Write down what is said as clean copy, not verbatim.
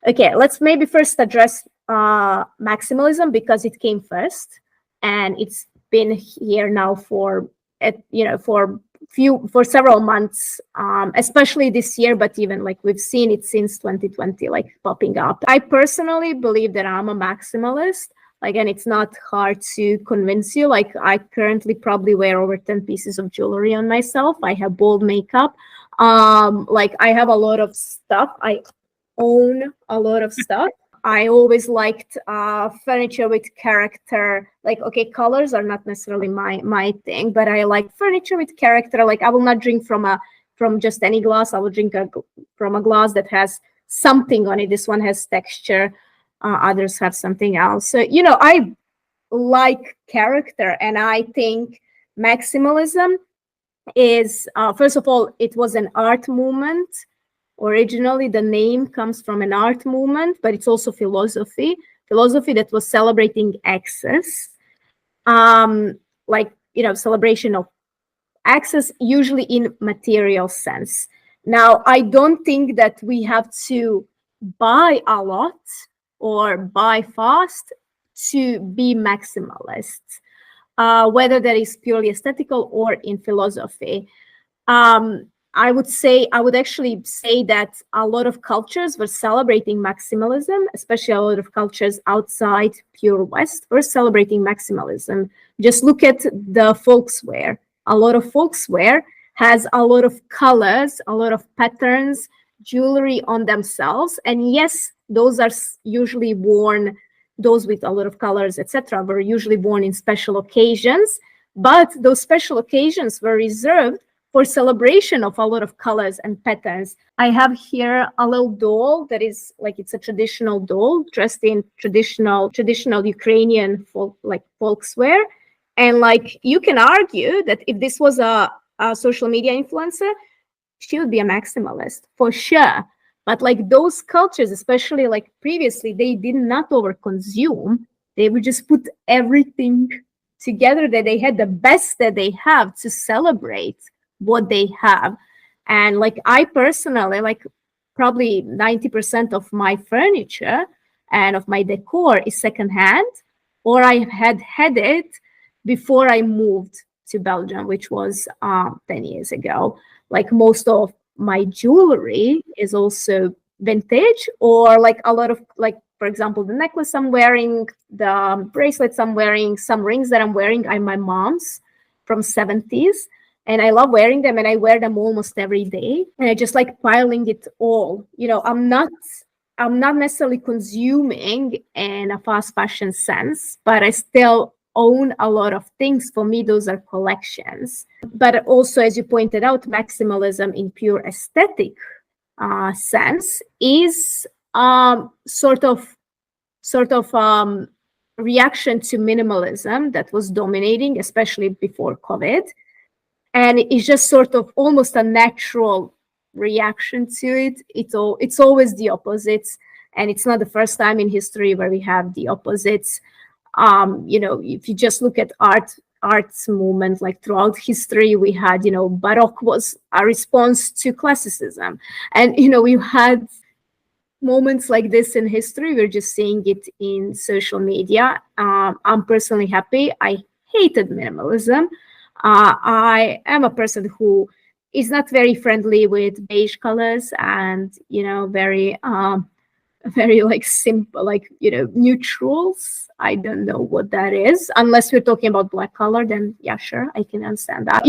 Okay, let's maybe first address maximalism because it came first, and it's been here now for for several months, especially this year, but even like we've seen it since 2020, like popping up. I personally believe that I'm a maximalist. Like, and it's not hard to convince you. Like, I currently probably wear over 10 pieces of jewelry on myself. I have bold makeup. Like, I have a lot of stuff. I own a lot of stuff. I always liked furniture with character. Like, okay, colors are not necessarily my thing, but I like furniture with character. Like, I will not drink from just any glass. I will drink from a glass that has something on it. This one has texture. Others have something else. So, I like character, and I think maximalism is, first of all, it was an art movement. Originally, the name comes from an art movement, but it's also philosophy that was celebrating excess, celebration of access, usually in material sense. Now, I don't think that we have to buy a lot or buy fast to be maximalists, whether that is purely aesthetical or in philosophy. I would actually say that a lot of cultures were celebrating maximalism, especially a lot of cultures outside pure West were celebrating maximalism. Just look at the folkswear. A lot of folkswear has a lot of colors, a lot of patterns, jewelry on themselves. And yes, those are usually worn, those with a lot of colors, etc., were usually worn in special occasions. But those special occasions were reserved for celebration of a lot of colors and patterns. I have here a little doll that is like, it's a traditional doll dressed in traditional Ukrainian folkswear. And like, you can argue that if this was a social media influencer, she would be a maximalist for sure. But like, those cultures, especially like previously, they did not overconsume. They would just put everything together, that they had the best that they have to celebrate what they have. And like, I personally, like, probably 90% of my furniture and of my decor is secondhand, or I had it before I moved to Belgium, which was 10 years ago. Like, most of my jewelry is also vintage, or like a lot of, like, for example, the necklace I'm wearing, the bracelets I'm wearing, some rings that I'm wearing are my mom's from 70s. And I love wearing them, and I wear them almost every day. And I just like piling it all. I'm not necessarily consuming in a fast fashion sense, but I still own a lot of things. For me, those are collections. But also, as you pointed out, maximalism in pure aesthetic sense is sort of reaction to minimalism that was dominating, especially before COVID. And it's just sort of almost a natural reaction to it. It's always the opposites, and it's not the first time in history where we have the opposites. If you just look at arts movement, like throughout history, we had, Baroque was a response to classicism, and we had moments like this in history. We're just seeing it in social media. I'm personally happy. I hated minimalism. I am a person who is not very friendly with beige colors and, very like simple, like, neutrals. I don't know what that is. Unless we're talking about black color, then yeah, sure, I can understand that.